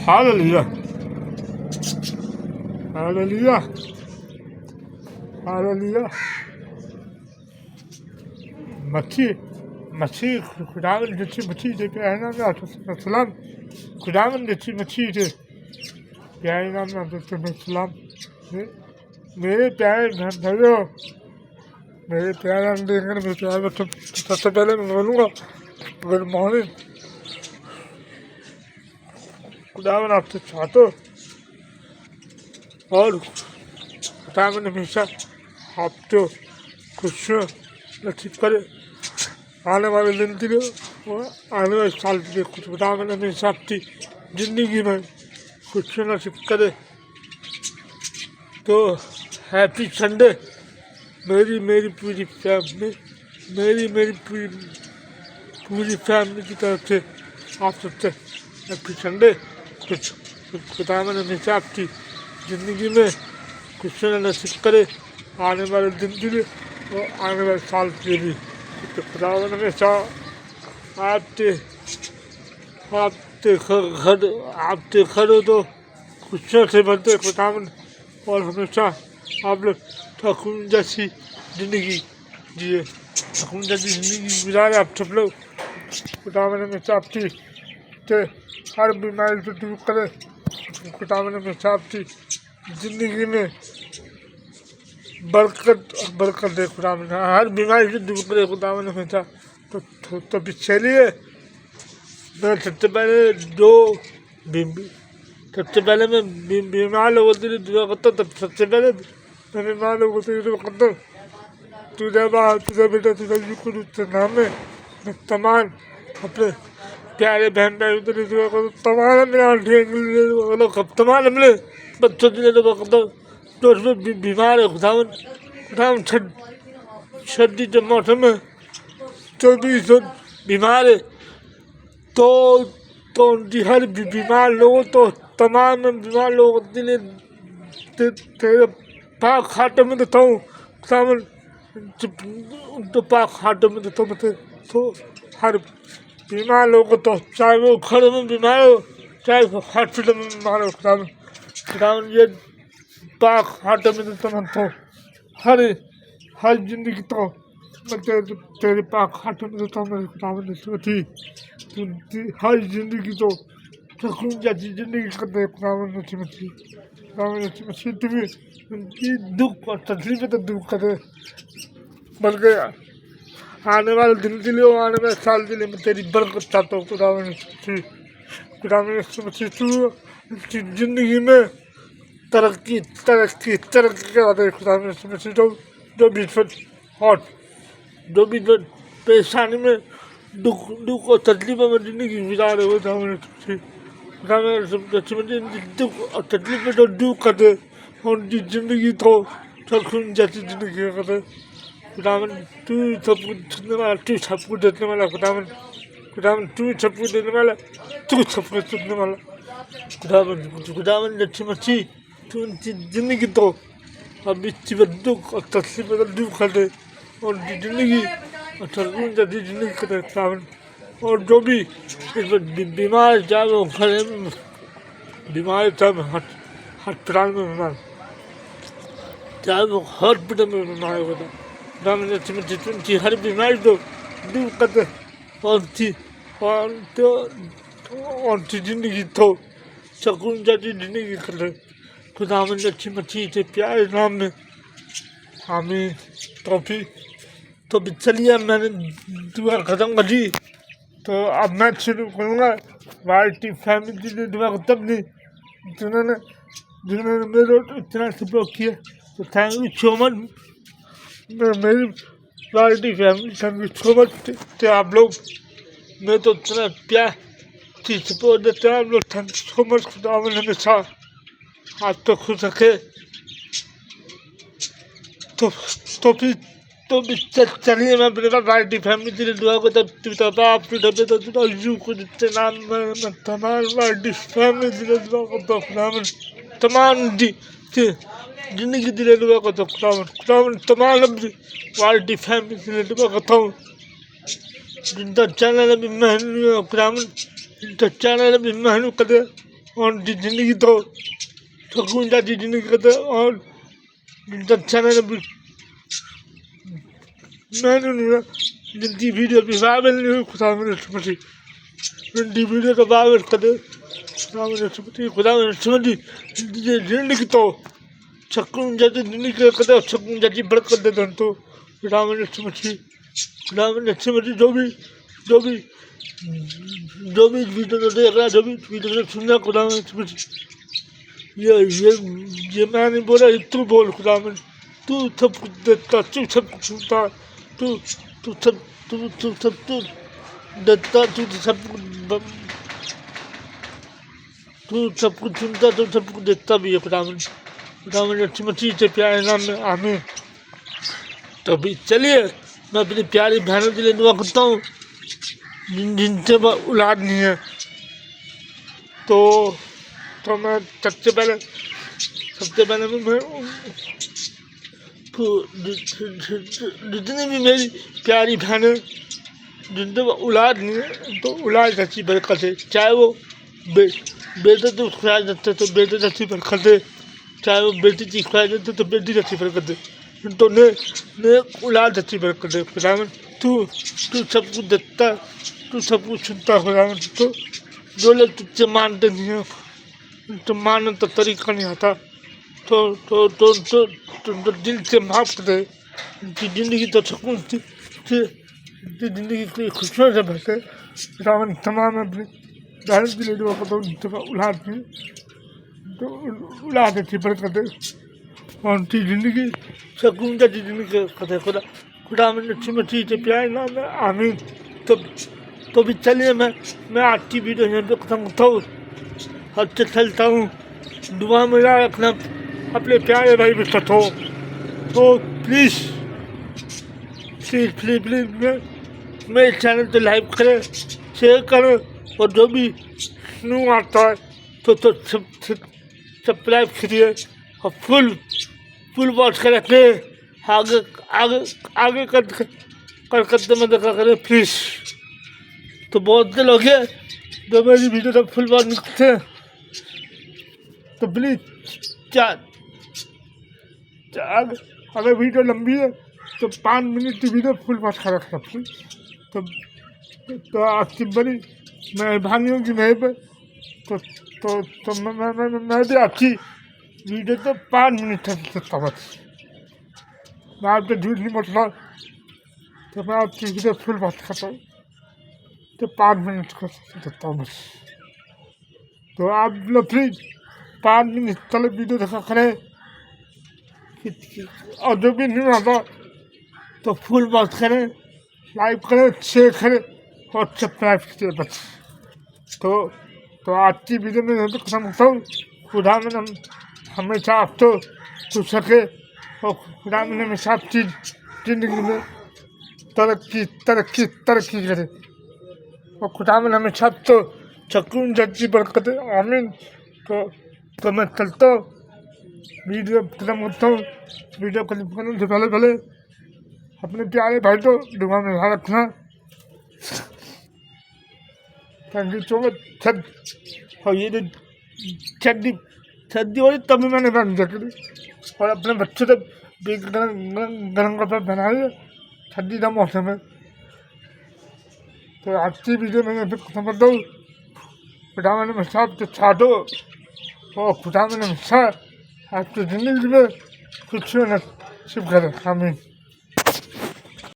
Hallelujah. Hallelujah. Hallelujah. मसीह खुदावन जैसी मसीह दे प्यारे नाम में सलाम खुदावन जैसी मसीह दे प्यारे नाम में सलाम मेरे प्यारे भाइयों मेरे प्यारे देखने में प्यार में सबसे पहले मैं बोलूँगा गुड मॉर्निंग खुदावन आपसे चाहते और खुदावन हमेशा आपको खुशियाँ नसीब करे आने वाले दिन के लिए और आने वाले साल के लिए कुछ खुदावन हमेशा आपकी ज़िंदगी में खुशियाँ नसीब करे। तो हैप्पी संडे मेरी पूरी फैमिली की तरफ से आप सबसे हैप्पी संडे। कुछ खुदावन हमेशा आपकी ज़िंदगी में खुशियाँ नसीब करे आने वाले दिन के लिए और आने वाले साल के लिए भी। तो खुदावन हमेशा आपके घर हो तो खुशियों से भरते खुदावन और हमेशा आप लोग ठकुन जैसी ज़िंदगी जिए ठकुन जैसी ज़िंदगी गुजारे आप सब लोग। खुदावन हमेशा आपकी हर बीमारी से दूर करे खुदावन हमेशा आपकी ज़िंदगी में बरकत दे खुदावन हर बीमारी से दूर करे खुदावन हमेशा। तो चलिए मैं सबसे पहले मैं बीमार लोगों के लिए दुआ करता हूँ। तब सबसे पहले मैं बीमार लोगों के लिए दुआ करता हूँ। तुझे बेटा तुझे उसके नाम में मैं तमाम अपने प्यारे बहन भाइयों के लिए दुआ करता हूँ। तमाम मेरे आंटियों के लिए तमाम अपने बच्चों के लिए दुआ करता हूँ जो उसमें बीमार है खुदावन सर्दी के मौसम में जो भी बीमार है तो उनकी हर बीमार लोगों तो तमाम बीमार लोगों के लिए तेरे पाक हाथों में देता हूँ खुदावन उनको पाक हाथों में देता हूँ। तो हर बीमार लोगों तो चाहे वो घर में बीमार हो चाहे वो हॉस्पिटल में बीमार हो खुदावन ये पाक हाथों में देता हूँ। तो हर जिंदगी तो मैं तेरे पाक हाथों में देता हूँ मेरे खुदावन हर जिंदगी तो ठकुन जैसी जिंदगी कर दे खुदावन तुम्हें उनकी दुख और तकलीफ तो दूर करे बल्कि आने वाले दिन के लिए आने वाले साल के लिए मैं तेरी बरकत चाहता हूँ खुदावन उनकी ज़िंदगी में तरक्की करा दे खुदावन जो भी परेशानी में दुख और तकलीफों में ज़िंदगी गुजारे हो दुख और तकलीफ में तो दूर कर दे उनकी ज़िंदगी तो ठकुन जैसी ज़िंदगी कर दे खुदावन तू सब कुछ सुनने वाला तू सब कुछ देखने वाला खुदावन तू सब कुछ देने वाला तू सब कुछ सुनने वाला खुदावन जैसी मसीह तू उनकी ज़िंदगी तो अब इसी दुख और तकलीफ में तो दूर कर दे उनकी ज़िंदगी और ठकुन जैसी ज़िंदगी कर दे खुदावन। और जो भी बीमार चाहे वो घर में बीमार चाहे अस्पताल में बीमार चाहे वो हॉस्पिटल में बीमार होता उनकी हर बीमारी तो दूर कर दे और ज़िंदगी तो सुकून जैसी ज़िंदगी कर दे खुदावन अच्छी मसीह से प्यारे नाम में आमीन। तो चलिए मैंने दुआ खत्म कर दी तो अब मैं शुरू करूँगा वाइटी फैमिली के लिए दुआ खत्म नहीं जिन्होंने मेरे इतना सपोर्ट किया तो थैंक यू सो मच मेरी YT family thank you so much थे आप लोग मैं तो इतना प्यार की सपोर्ट देते हैं आप लोग थैंक यू सो मच खुदावन हमेशा आप तो खुश रखे। तो चलिए मैं अपने वाइटी फैमिली के लिए दुआ को तब आप यू को जितने नाम में तमाम वाइटी फैमिली के लिए दुआ करता हूँ खुदावन तमाम जिंदगी के लिए दुआ करता हूँ खुदावन तमाम वाइटी फैमिली के लिए दुआ करता हूँ जिनका चैनल अभी मेहनत खुदावन जिनका चैनल अभी मेहनत करे और जिंदगी तो सुकून जाती जिंदगी करे और जिनका चैनल अभी मेहनत जिनकी वीडियो भी वायरल नहीं हुई खुदावन रस्मती जिनकी वीडियो तो वायरल करे खुदावन रस्मती खुदावन रस्मती जिंदगी तो सुकून जाती जिंदगी करे और सुकून जाती बरकत दे तो खुदावन रस्मती खुदावन रस्मती जो भी वीडियो देख रहा है जो भी वीडियो सुन रहा खुदावन रस्मती ये मैं नहीं बोला तू बोल खुदावन तू सब कुछ देता तू सब कुछ सुनता तू सब देता तू सब कुछ सुनता तू सब कुछ देता भी है खुदावन रस्मती से प्यारे नाम में आमीन। तो अभी चलिए मैं अपनी प्यारी बहनों के लिए दुआ करता हूँ जिनसे औलाद नहीं है। तो मैं सबसे पहले मैं जितनी भी मेरी प्यारी बहनें जिनसे औलाद नहीं है तो औलाद अच्छी बरकत है, चाहे वो बेटे तो खुराक देते तो बेटे अच्छी बरकत है, चाहे वो बेटी की खुराक देते तो बेटी अच्छी बरकत है, तो ने औलाद अच्छी बरकत है खुदावन तू सब कुछ देता तू सब कुछ सुनता खुदावन। तो जो लोग तुझसे मानते नहीं है तो मानने तो तरीका नहीं आता तो दिल से माफ कर दे उनकी ज़िंदगी तो सुकून से ज़िंदगी की खुशियों से भरते खुदावन तमाम अपने बहन के लिए दुआ करता हूँ जिनसे औलाद नहीं तो औलाद अच्छी बरकत दे और उनकी ज़िंदगी सुकून जाती ज़िंदगी करते खुदावन रस्मती से प्यारे नाम में आमीन। तो भी चलिए मैं आज की वीडियो यहाँ पे खत्म करता हूँ, अच्छे चलता हूँ, दुआ में याद रखना अपने प्यारे भाई के साथ हो। तो प्लीज़ मेरे चैनल को लाइक करें शेयर करें और जो भी न्यू आता है तो सब्सक्राइब करिए और फुल वॉच कर रखें आगे करते मैं देखा करें प्लीज़। तो बहुत से लोग हैं जो मेरी वीडियो तक फुल वॉच नहीं करते तो प्लीज़ अगर वीडियो लंबी है तो 5 मिनट की वीडियो फुल वॉच कर रखना प्लीज़। तो आपकी बड़ी मेहरबानी होगी मेरे पे तो मैं भी आपकी वीडियो तो 5 मिनट तक सकता बस, मैं आपसे झूठ नहीं बोल रहा तो मैं आपकी वीडियो फुल वॉच करता हूँ तो 5 मिनट कर सकता हूँ बस। तो आप लोग प्लीज़ 5 मिनट तक वीडियो देखा करें और जो भी नहीं आता तो फुल वॉच करें, लाइक करें, शेयर करें और सब्सक्राइब कीजिए बस। तो आज की वीडियो में यहीं पे खत्म करता हूँ। खुदा में हमेशा आप तो खुश सके और खुदा में हमेशा आपकी ज़िंदगी में तरक्की करे और खुदा में हमेशा आप तो सुकून जल्दी बरकत है आमीन। तो मैं चलता हूँ, वीडियो खत्म करता हूँ। वीडियो क्लिप करने से पहले अपने प्यारे भाई को दुआ में ध्यान रखना। Thank you so much. और ये जो सर्दी हो रही तभी मैंने बंद करी और अपने बच्चों से गर्म कपड़ा पहनाइए, सर्दी का मौसम है। तो आज की वीडियो में मैं खत्म करता हूँ। खुदा मैंने हमेशा आपको छाड़ो और खुदा मैंने हमेशा आपकी ज़िंदगी में खुशियों नसीब करे आमीन।